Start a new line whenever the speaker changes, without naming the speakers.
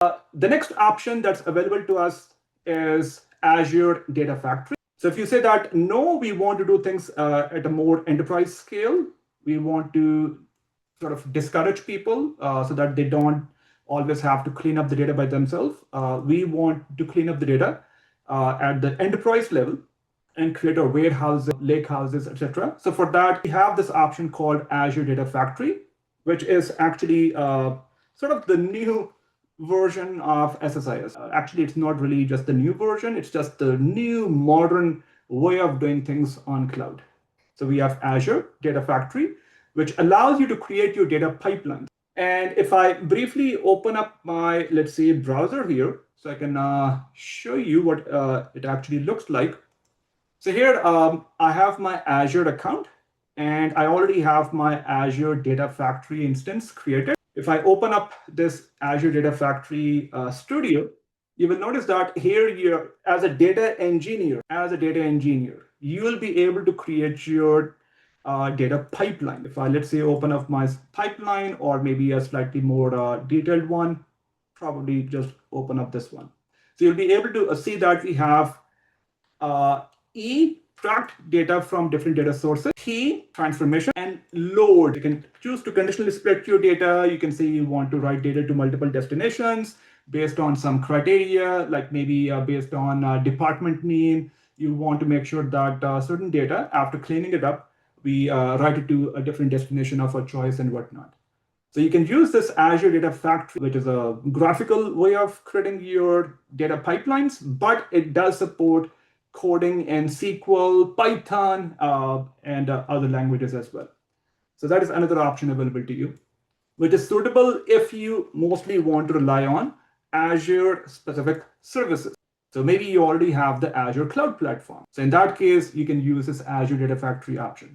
The next option that's available to us is Azure Data Factory. So if you say that, no, we want to do things at a more enterprise scale, we want to sort of discourage people so that they don't always have to clean up the data by themselves. We want to clean up the data at the enterprise level and create a warehouse, lake houses, etc. So for that, we have this option called Azure Data Factory, which is actually sort of the new version of SSIS. Actually, it's not really just the new version, it's just the new modern way of doing things on cloud. So we have Azure Data Factory, which allows you to create your data pipelines. And if I briefly open up my, let's say, browser here, so I can show you what it actually looks like. So here I have my Azure account, and I already have my Azure Data Factory instance created. If I open up this Azure Data Factory Studio, you will notice that here you're as a data engineer, you will be able to create your data pipeline. If I, let's say, open up my pipeline, or maybe a slightly more detailed one, probably just open up this one. So you'll be able to see that we have tracked data from different data sources, transformation, and load. You can choose to conditionally split your data. You can say you want to write data to multiple destinations based on some criteria, like maybe based on department name. You want to make sure that certain data, after cleaning it up, we write it to a different destination of our choice and whatnot. So you can use this Azure Data Factory, which is a graphical way of creating your data pipelines, but it does support coding in SQL, Python, and other languages as well. So that is another option available to you, which is suitable if you mostly want to rely on Azure specific services. So maybe you already have the Azure Cloud Platform. So in that case, you can use this Azure Data Factory option.